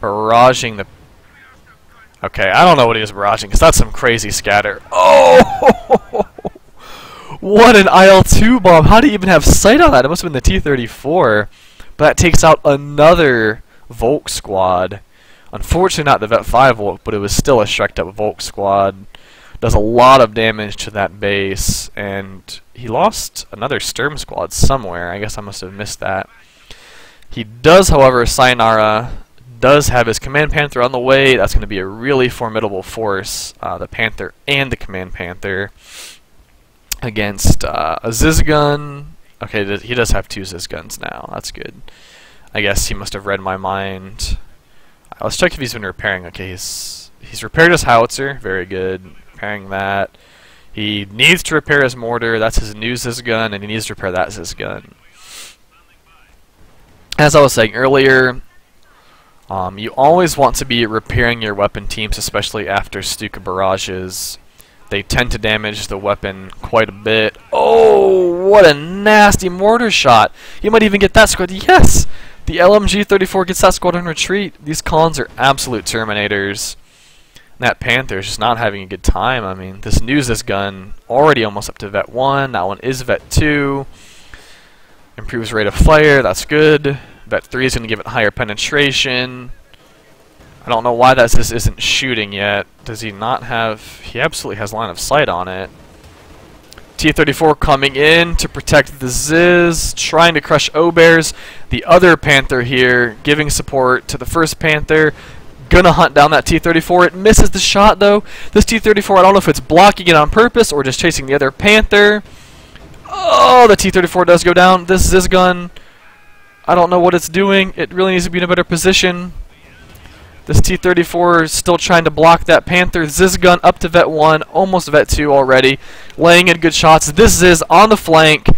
barraging the... Okay, I don't know what he was barraging, because that's some crazy scatter. Oh! What an IL-2 bomb. How do you even have sight on that? It must have been the T-34. But that takes out another Volk squad. Unfortunately not the Vet 5 Volk, but it was still a shreked up Volk squad. Does a lot of damage to that base, and he lost another Sturm squad somewhere. I guess I must have missed that. He does, however, Cyanara does have his Command Panther on the way. That's going to be a really formidable force, the Panther and the Command Panther, against a Zizgun. Okay, he does have 2 Zizguns now. That's good. I guess he must have read my mind. Let's check if he's been repairing. Okay, he's repaired his howitzer. Very good. Repairing that. He needs to repair his mortar. That's his new Zizgun, and he needs to repair that Zizgun. As I was saying earlier, you always want to be repairing your weapon teams, especially after Stuka barrages. They tend to damage the weapon quite a bit. Oh, what a nasty mortar shot. You might even get that squad. Yes! The LMG-34 gets that squad on retreat. These cons are absolute terminators. And that Panther is just not having a good time. I mean, this gun already almost up to Vet 1. That one is Vet 2. Improves rate of fire. That's good. Vet 3 is going to give it higher penetration. I don't know why this isn't shooting yet. Does he not have... He absolutely has line of sight on it. T-34 coming in to protect the Ziz, trying to crush O-Bears. The other Panther here giving support to the first Panther. Gonna hunt down that T-34. It misses the shot though. This T-34, I don't know if it's blocking it on purpose or just chasing the other Panther. Oh, the T-34 does go down. This Zizgun, I don't know what it's doing. It really needs to be in a better position. This T-34 is still trying to block that Panther. Zizgun up to Vet 1, almost Vet 2 already. Laying in good shots. This Ziz on the flank.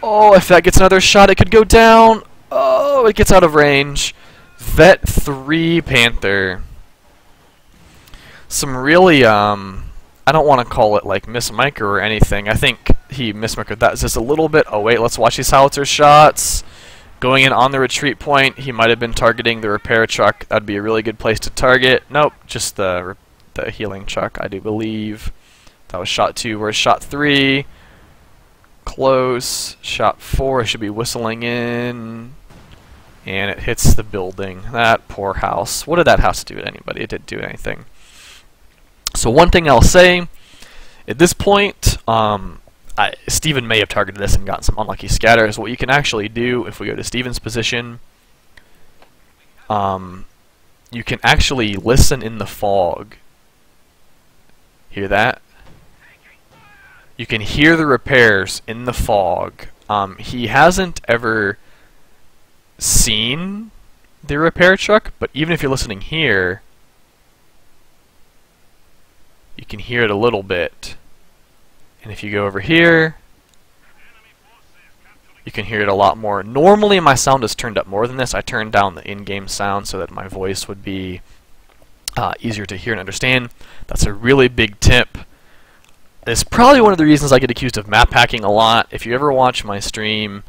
Oh, if that gets another shot, it could go down. Oh, it gets out of range. Vet 3 Panther. Some really, I don't want to call it like mismicro or anything. I think he mismicroed that Ziz a little bit. Oh wait, let's watch these howitzer shots. Going in on the retreat point, he might have been targeting the repair truck. That'd be a really good place to target. Nope, just the healing truck, I do believe. That was shot 2. Where's shot 3? Close. Shot 4 should be whistling in. And it hits the building. That poor house. What did that house do to anybody? It didn't do anything. So one thing I'll say, at this point, Steven may have targeted this and gotten some unlucky scatters. What you can actually do, if we go to Steven's position, you can actually listen in the fog. Hear that? You can hear the repairs in the fog. He hasn't ever seen the repair truck, but even if you're listening here, you can hear it a little bit. And if you go over here, you can hear it a lot more. Normally my sound is turned up more than this. I turned down the in-game sound so that my voice would be easier to hear and understand. That's a really big tip. It's probably one of the reasons I get accused of map hacking a lot. If you ever watch my stream,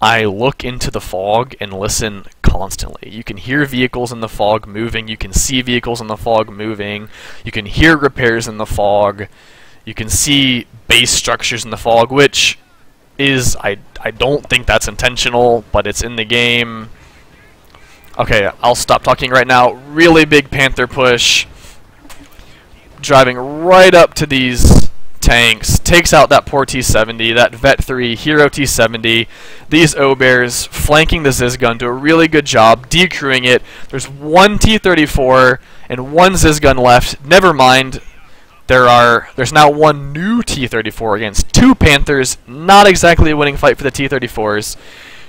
I look into the fog and listen constantly. You can hear vehicles in the fog moving. You can see vehicles in the fog moving. You can hear repairs in the fog. You can see base structures in the fog, which is, I don't think that's intentional, but it's in the game. Okay, I'll stop talking right now. Really big Panther push. Driving right up to these tanks. Takes out that poor T-70, that Vet 3, Hero T-70. These O-Bears flanking the Zizgun do a really good job decrewing it. There's one T-34 and one Zizgun left. Never mind. There's now one new T-34 against 2 Panthers. Not exactly a winning fight for the T-34s.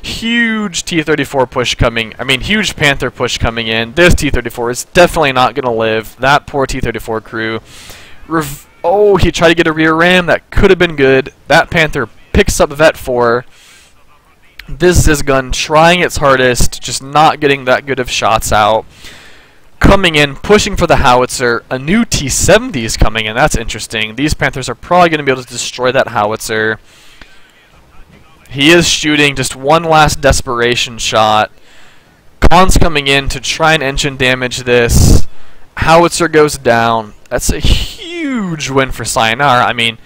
Huge T-34 push coming, huge Panther push coming in. This T-34 is definitely not going to live. That poor T-34 crew. Oh, he tried to get a rear ram. That could have been good. That Panther picks up Vet 4. This Ziz gun trying its hardest, just not getting that good of shots out. Coming in, pushing for the howitzer. A new T-70 is coming in. That's interesting. These Panthers are probably going to be able to destroy that howitzer. He is shooting just one last desperation shot. Khan's coming in to try and engine damage this. Howitzer goes down. That's a huge win for Cyanara.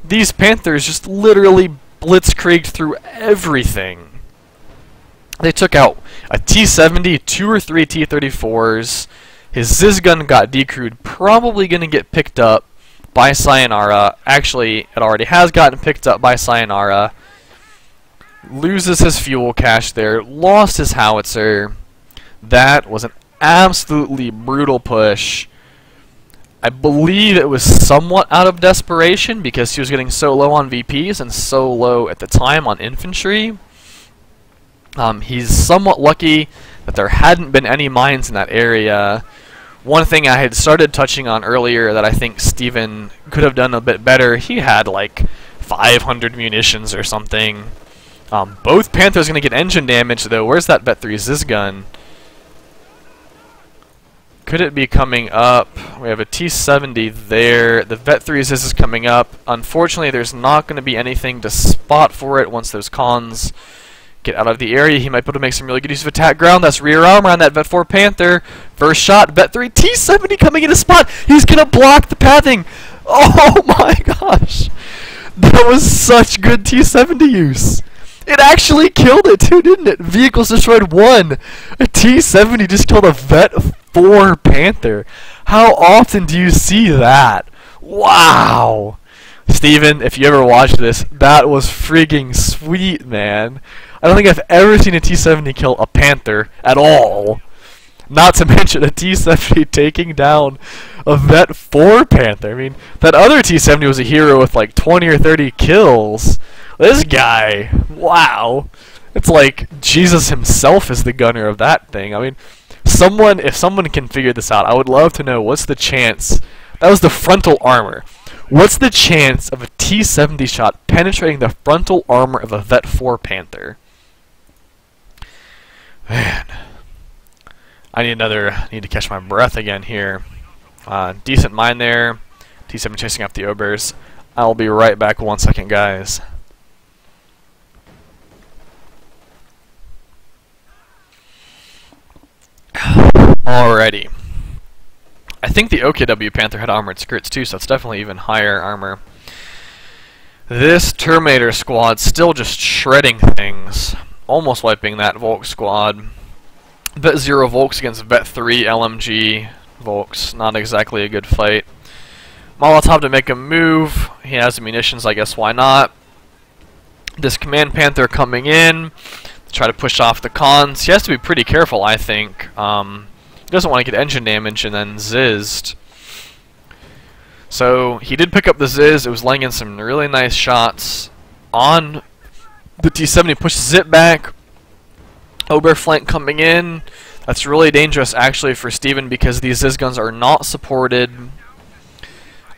These Panthers just literally blitzkrieged through everything. They took out a T-70, 2 or 3 T-34s. His Ziz gun got decrewed, probably going to get picked up by Cyanara. Actually, it already has gotten picked up by Cyanara. Loses his fuel cache there, lost his howitzer. That was an absolutely brutal push. I believe it was somewhat out of desperation because he was getting so low on VPs and so low at the time on infantry. He's somewhat lucky that there hadn't been any mines in that area. One thing I had started touching on earlier that I think Stephen could have done a bit better, he had like 500 munitions or something. Both Panthers going to get engine damage though. Where's that Vet 3 Ziz gun? Could it be coming up? We have a T-70 there. The Vet 3 Ziz is coming up. Unfortunately, there's not going to be anything to spot for it once those Khans get out of the area. He might be able to make some really good use of attack ground. That's rear armor on that Vet 4 Panther. First shot, Vet 3 T-70 coming in a spot. He's going to block the pathing. Oh my gosh. That was such good T-70 use. It actually killed it too, didn't it? Vehicles destroyed 1. A T-70 just killed a Vet 4 Panther. How often do you see that? Wow! Steven, if you ever watched this, that was frigging sweet, man. I don't think I've ever seen a T-70 kill a Panther at all. Not to mention a T-70 taking down a Vet 4 Panther. That other T-70 was a hero with like 20 or 30 kills. This guy, wow. It's like Jesus himself is the gunner of that thing. If someone can figure this out, I would love to know what's the chance. That was the frontal armor. What's the chance of a T-70 shot penetrating the frontal armor of a Vet 4 Panther? Man. I need to catch my breath again here. Decent mine there. T-70 chasing after the Obers. I'll be right back 1 second, guys. Alrighty. I think the OKW Panther had armored skirts too, so it's definitely even higher armor. This Terminator squad still just shredding things. Almost wiping that Volk squad. Vet 0 Volks against Vet 3 LMG Volks. Not exactly a good fight. Molotov to make a move. He has the munitions, I guess why not. This Command Panther coming in. Try to push off the Khans. He has to be pretty careful, I think. He doesn't want to get engine damage and then zizzed. So he did pick up the Ziz. It was laying in some really nice shots on the T-70. Pushes it back. Ober flank coming in. That's really dangerous actually for Steven because these Ziz guns are not supported.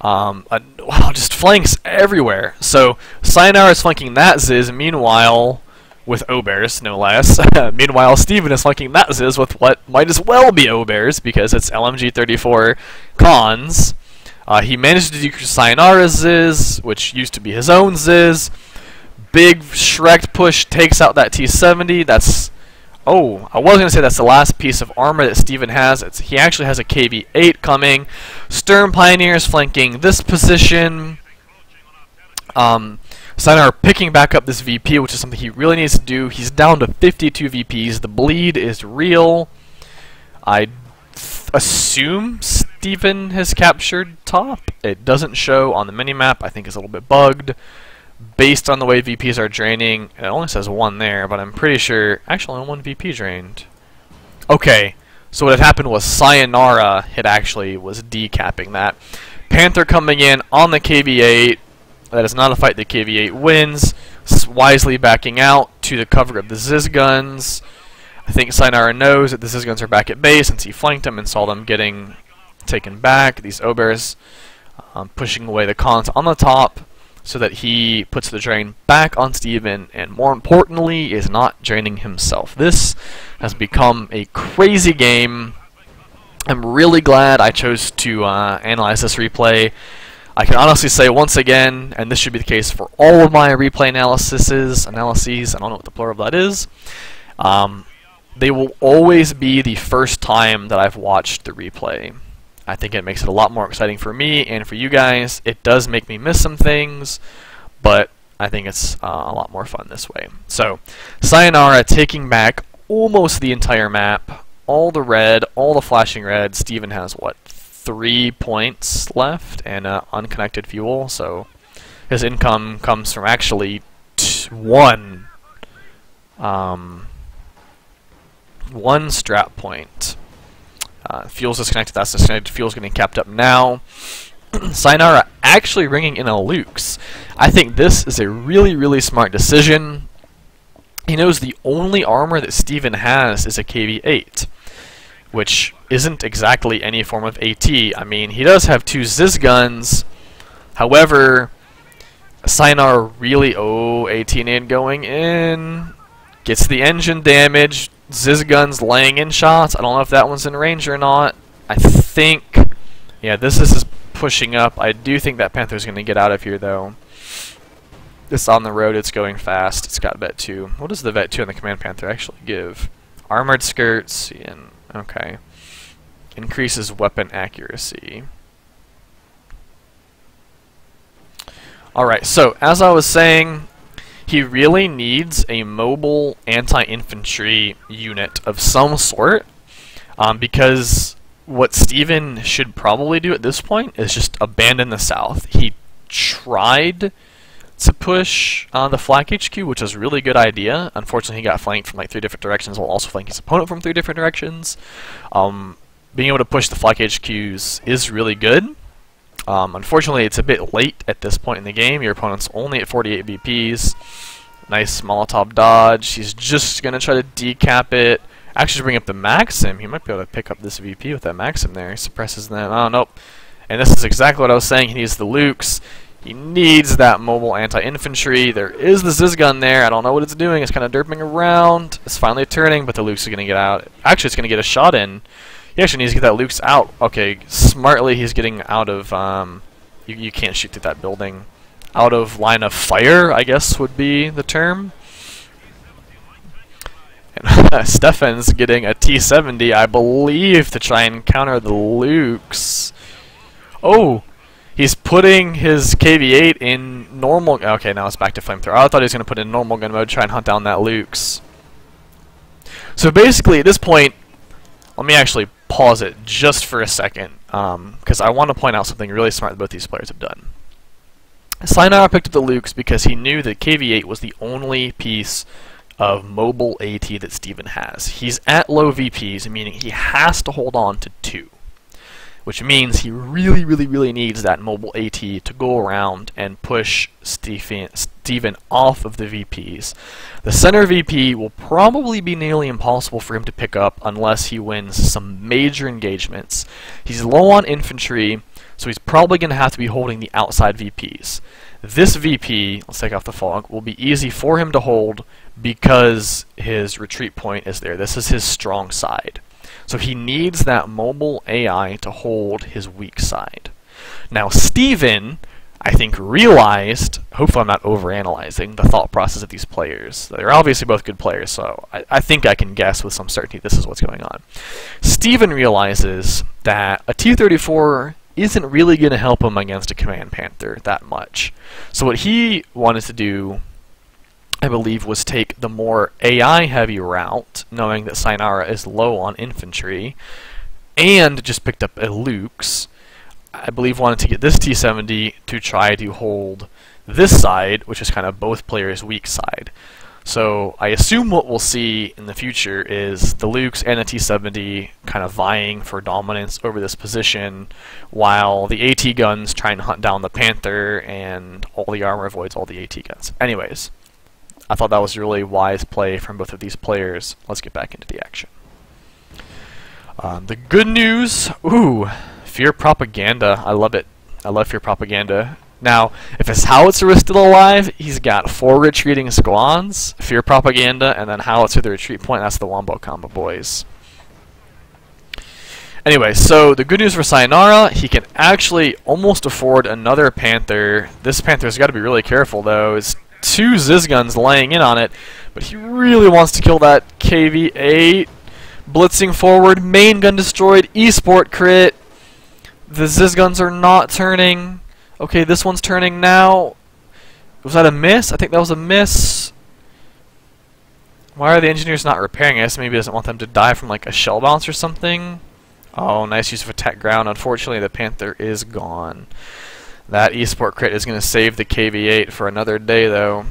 Wow, just flanks everywhere. So Cyanara is flanking that Ziz. Meanwhile, with Obers, no less. Meanwhile, Steven is flanking that Ziz with what might as well be Obers because it's LMG 34 Khans. He managed to decrease Cyanara's Ziz, which used to be his own Ziz. Big Shrek push takes out that T-70. That's... Oh, I was going to say that's the last piece of armor that Steven has. He actually has a KV-8 coming. Stern Pioneers flanking this position. Cyanara picking back up this VP, which is something he really needs to do. He's down to 52 VPs. The bleed is real. I assume Steven has captured top. It doesn't show on the minimap. I think it's a little bit bugged. Based on the way VPs are draining, it only says 1 there, but I'm pretty sure... Actually, only 1 VP drained. Okay, so what had happened was Cyanara was decapping that. Panther coming in on the KV-8. That is not a fight that KV-8 wins. Wisely backing out. to the cover of the Ziz guns. I think Cyanara knows that the Ziz guns are back at base since he flanked them and saw them getting taken back. These Obers pushing away the cons on the top so that he puts the drain back on Stephen and, more importantly, is not draining himself. This has become a crazy game. I'm really glad I chose to analyze this replay. I can honestly say once again, and this should be the case for all of my replay analyses, I don't know what the plural of that is, they will always be the first time that I've watched the replay. I think it makes it a lot more exciting for me and for you guys. It does make me miss some things, but I think it's a lot more fun this way. So, Cyanara taking back almost the entire map, all the red, all the flashing red. Steven has, what, 3 points left and unconnected fuel, so his income comes from actually one strap point. Fuel's disconnected, that's disconnected, fuel's getting capped up now. Cyanara actually ringing in a Lukes. I think this is a really, really smart decision. He knows the only armor that Steven has is a KV-8, which isn't exactly any form of AT. I mean, he does have 2 Ziz guns, however, Cyanara really, AT nade going in, gets the engine damage, Ziz guns laying in shots. I don't know if that one's in range or not. I think, yeah, this is pushing up. I do think that Panther's going to get out of here, though. It's on the road, it's going fast, it's got Vet 2. What does the Vet 2 on the Command Panther actually give? Armored skirts, and okay. Increases weapon accuracy. Alright, so as I was saying, he really needs a mobile anti-infantry unit of some sort, because what Steven should probably do at this point is just abandon the south. He tried to push the Flak HQ, which was a really good idea. Unfortunately, he got flanked from like 3 different directions while also flanking his opponent from 3 different directions. Being able to push the Flak HQs is really good. Unfortunately, it's a bit late at this point in the game. Your opponent's only at 48 VPs. Nice Molotov dodge. He's just going to try to decap it. Actually, bring up the Maxim. He might be able to pick up this VP with that Maxim there. He suppresses them. Oh, nope. And this is exactly what I was saying. He needs the Lukes. He needs that mobile anti-infantry. There is the Ziz gun there. I don't know what it's doing. It's kind of derping around. It's finally turning, but the Lukes is going to get out. Actually, it's going to get a shot in. He actually needs to get that Lukes out. Okay, smartly he's getting out of, you can't shoot through that building. Out of line of fire, I guess would be the term. And Stephenn's getting a T-70, I believe, to try and counter the Lukes. Oh, he's putting his KV-8 in normal. Okay, now it's back to flamethrower. I thought he was going to put it in normal gun mode to try and hunt down that Lukes. So basically, at this point, let me actually pause it just for a second, because I want to point out something really smart that both these players have done. Cyanara picked up the Lukes because he knew that KV-8 was the only piece of mobile AT that Steven has. He's at low VPs, meaning he has to hold on to 2. Which means he really, really, really needs that mobile AT to go around and push Steven off of the VPs. The center VP will probably be nearly impossible for him to pick up unless he wins some major engagements. He's low on infantry, so he's probably going to have to be holding the outside VPs. This VP, let's take off the fog, will be easy for him to hold because his retreat point is there. This is his strong side. So he needs that mobile AI to hold his weak side. Now Steven, I think, realized, hopefully I'm not overanalyzing the thought process of these players. They're obviously both good players, so I think I can guess with some certainty this is what's going on. Steven realizes that a T-34 isn't really going to help him against a Command Panther that much. So what he wanted to do, I believe, was take the more AI-heavy route, knowing that Cyanara is low on infantry, and just picked up a Lukes. I believe wanted to get this T-70 to try to hold this side, which is kind of both players' weak side. So I assume what we'll see in the future is the Lukes and the T-70 kind of vying for dominance over this position, while the AT guns try and hunt down the Panther, and all the armor avoids all the AT guns. Anyways, I thought that was a really wise play from both of these players. Let's get back into the action. The good news, ooh, fear propaganda. I love it. I love fear propaganda. Now, if his howitzer is still alive, he's got 4 retreating squads, fear propaganda, and then howitzer the retreat point. That's the wombo combo, boys. Anyway, so the good news for Cyanara, he can actually almost afford another Panther. This Panther's got to be really careful, though. It's 2 Ziz guns laying in on it, but he really wants to kill that KV-8. Blitzing forward, main gun destroyed, esport crit. The Ziz guns are not turning. Okay, this one's turning now. Was that a miss? I think that was a miss. Why are the engineers not repairing it? Maybe he doesn't want them to die from like a shell bounce or something. Oh, nice use of attack ground. Unfortunately, the Panther is gone. That esport crit is going to save the KV-8 for another day, though.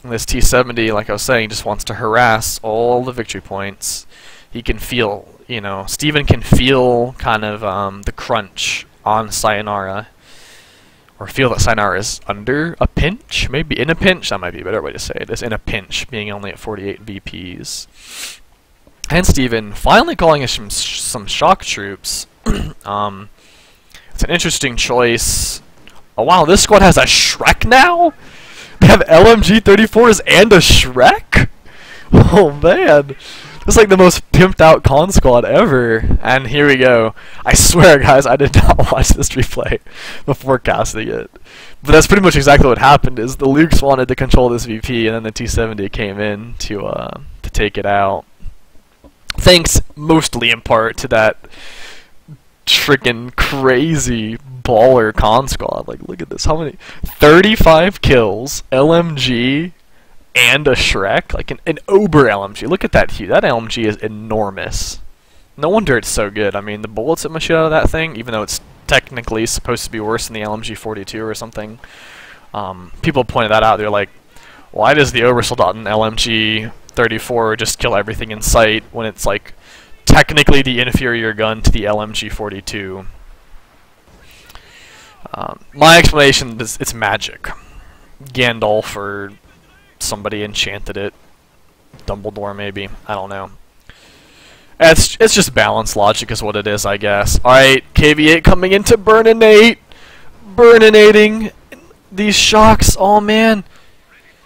And this T-70, like I was saying, just wants to harass all the victory points. He can feel, you know, Steven can feel kind of the crunch on Cyanara. Or feel that Cyanara is under a pinch, maybe in a pinch. That might be a better way to say it. Is in a pinch, being only at 48 VPs. And Steven finally calling us some shock troops. It's an interesting choice. Oh wow, this squad has a Shrek now? They have LMG 34s and a Shrek? Oh man. This is like the most pimped out con squad ever. And here we go. I swear, guys, I did not watch this replay before casting it. But that's pretty much exactly what happened, is the Lukes wanted to control this VP, and then the T-70 came in to take it out. Thanks mostly in part to that freaking crazy baller con squad. Like, look at this. How many? 35 kills, LMG, and a Shrek, like an Ober LMG. Look at that hue. That LMG is enormous. No wonder it's so good. I mean, the bullets that shoot out of that thing, even though it's technically supposed to be worse than the LMG 42 or something, people pointed that out. They're like, why does the Obersoldaten LMG 34 just kill everything in sight when it's like technically the inferior gun to the LMG 42? My explanation is it's magic. Gandalf or somebody enchanted it. Dumbledore, maybe. I don't know. It's just balance logic is what it is, I guess. Alright, KV-8 coming in to burninate. Burninating these shocks. Oh, man.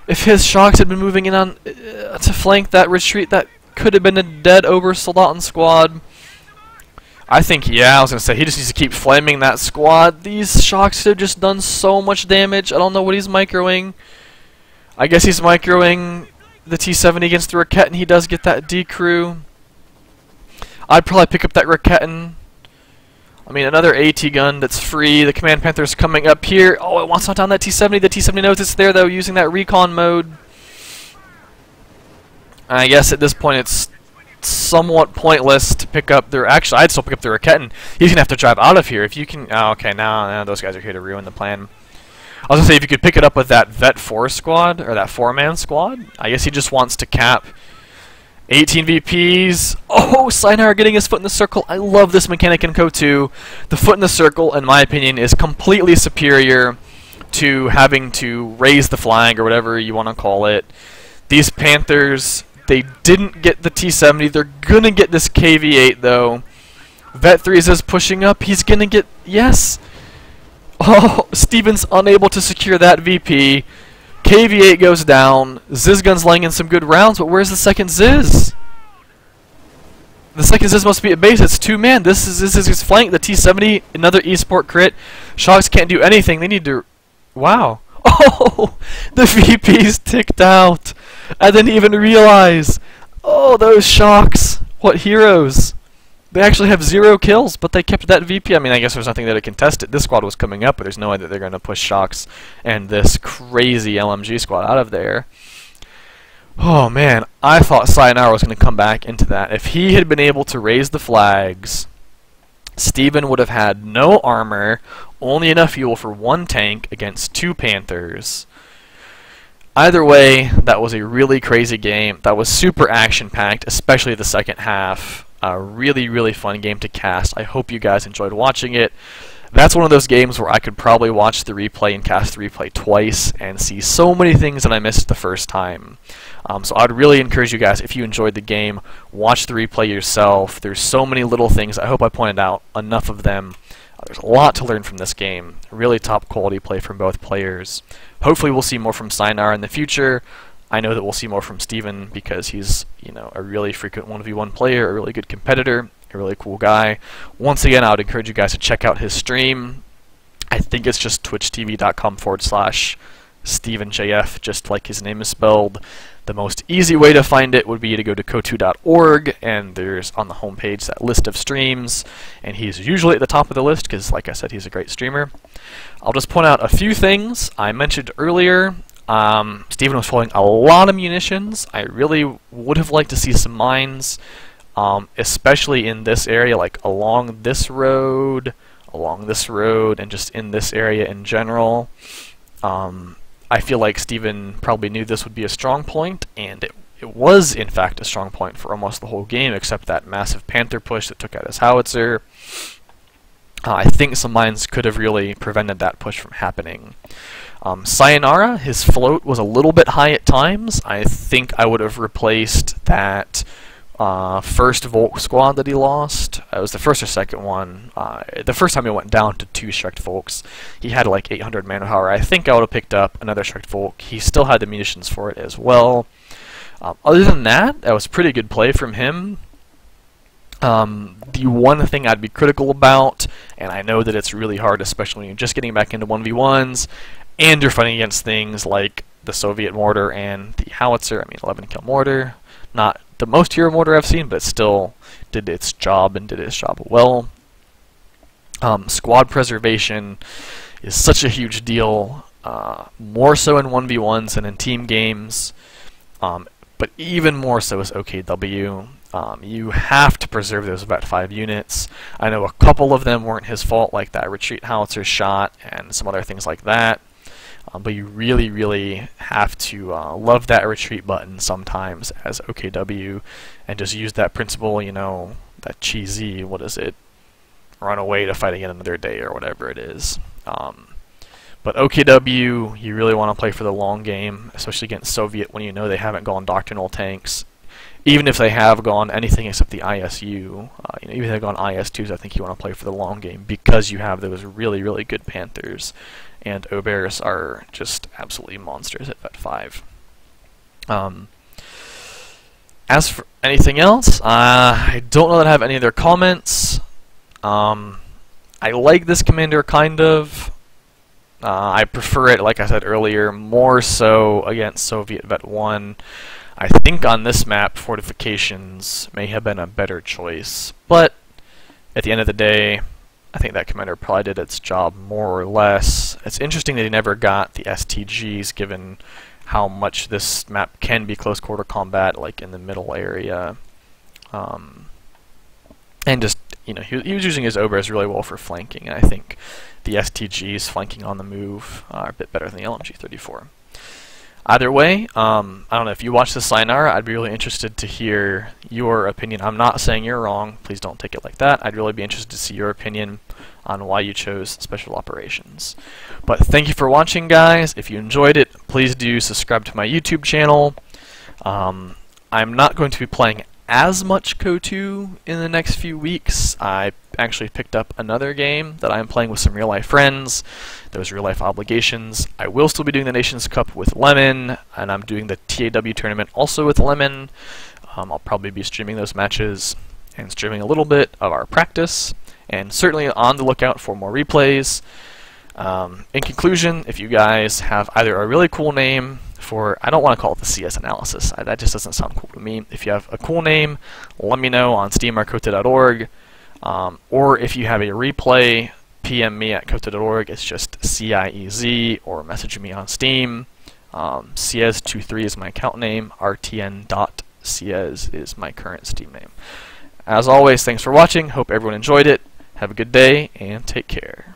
If his shocks had been moving in on to flank that retreat, that could have been a dead Obersoldaten squad. I think, yeah, I was going to say, he just needs to keep flaming that squad. These shocks have just done so much damage. I don't know what he's microing. I guess he's microing the T-70 against the Raketin. He does get that decrew. I'd probably pick up that Raketin. I mean, another AT gun that's free. The Command Panther's coming up here. Oh, it wants to knock down that T-70. The T-70 knows it's there, though, using that recon mode. I guess at this point it's somewhat pointless to pick up their... Actually, I'd still pick up the Raketin. He's going to have to drive out of here. If you can... Oh, okay, now those guys are here to ruin the plan. I was going to say, if you could pick it up with that Vet 4 squad, or that 4-man squad, I guess he just wants to cap 18 VPs. Oh, Cyanara getting his foot in the circle. I love this mechanic in CO2. The foot in the circle, in my opinion, is completely superior to having to raise the flag, or whatever you want to call it. These Panthers, they didn't get the T-70. They're going to get this KV-8, though. Vet 3 is pushing up. He's going to get... Yes! Oh, Steven's unable to secure that VP. KV-8 goes down. Zizgun's laying in some good rounds, but where's the second Ziz? The second Ziz must be at base. It's 2-man. This is his flank. The T-70, another esport crit. Shocks can't do anything. They need to... Wow. Oh, the VP's ticked out. I didn't even realize. Oh, those Shocks. What heroes. They actually have 0 kills, but they kept that VP. I mean, I guess there's nothing there to contest it. This squad was coming up, but there's no way that they're going to push Shocks and this crazy LMG squad out of there. Oh, man. I thought Cyanara was going to come back into that. If he had been able to raise the flags, Steven would have had no armor, only enough fuel for 1 tank against 2 Panthers. Either way, that was a really crazy game. That was super action-packed, especially the second half. A really, really fun game to cast. I hope you guys enjoyed watching it. That's one of those games where I could probably watch the replay and cast the replay twice and see so many things that I missed the first time. So I'd really encourage you guys, if you enjoyed the game, watch the replay yourself. There's so many little things. I hope I pointed out enough of them. There's a lot to learn from this game. Really top quality play from both players. Hopefully we'll see more from Cyanara in the future. I know that we'll see more from Stephen because he's, you know, a really frequent 1v1 player, a really good competitor, a really cool guy. Once again, I would encourage you guys to check out his stream. I think it's just twitchtv.com/StephennJF, just like his name is spelled. The most easy way to find it would be to go to kotu.org, and there's on the homepage that list of streams, and he's usually at the top of the list because, like I said, he's a great streamer. I'll just point out a few things I mentioned earlier. Stephen was holding a lot of munitions. I really would have liked to see some mines, especially in this area, like along this road, and just in this area in general. I feel like Stephen probably knew this would be a strong point, and it was in fact a strong point for almost the whole game, except that massive Panther push that took out his howitzer. I think some mines could have really prevented that push from happening. Cyanara, his float was a little bit high at times. I think I would have replaced that first Volk squad that he lost. It was the first or second one. The first time he went down to 2 Shrek Volks, he had like 800 manpower. I think I would have picked up another Shrek Volk. He still had the munitions for it as well. Other than that, that was pretty good play from him. The one thing I'd be critical about, and I know that it's really hard, especially when you're just getting back into 1v1s, and you're fighting against things like the Soviet mortar and the howitzer. I mean, 11 kill mortar, not the most hero mortar I've seen, but it still did its job and did its job well. Squad preservation is such a huge deal, more so in 1v1s than in team games, but even more so as OKW. You have to preserve those about 5 units. I know a couple of them weren't his fault, like that retreat howitzer shot and some other things like that. But you really, really have to love that retreat button sometimes as OKW and just use that principle, you know, that cheesy, what is it, run away to fight again another day or whatever it is. But OKW, you really want to play for the long game, especially against Soviet when you know they haven't gone doctrinal tanks. Even if they have gone anything except the ISU, you know, even if they've gone IS-2s, I think you want to play for the long game because you have those really, really good Panthers. And Aubers are just absolutely monsters at vet 5. As for anything else, I don't know that I have any other comments. I like this commander, kind of. I prefer it, like I said earlier, more so against Soviet vet 1. I think on this map, fortifications may have been a better choice, but at the end of the day, I think that commander probably did its job more or less. It's interesting that he never got the STGs, given how much this map can be close quarter combat, like in the middle area. And just, you know, he was using his Aubers really well for flanking, and I think the STGs flanking on the move are a bit better than the LMG-34. Either way, I don't know, if you watch the Cyanara, I'd be really interested to hear your opinion. I'm not saying you're wrong, please don't take it like that. I'd really be interested to see your opinion on why you chose Special Operations. But thank you for watching, guys. If you enjoyed it, please do subscribe to my YouTube channel. I'm not going to be playing as much KOTU in the next few weeks. I actually picked up another game that I'm playing with some real-life friends. Those real-life obligations. I will still be doing the Nations Cup with Lemon, and I'm doing the TAW tournament also with Lemon. I'll probably be streaming those matches and streaming a little bit of our practice, and certainly on the lookout for more replays. In conclusion, if you guys have either a really cool name for, I don't want to call it the CS analysis, that just doesn't sound cool to me. If you have a cool name, let me know on Steam or kotu.org, or if you have a replay, PM me at kotu.org. It's just CIEZ, or message me on Steam. Ciez23 is my account name. rtn.ciez is my current Steam name. As always, thanks for watching. Hope everyone enjoyed it. Have a good day, and take care.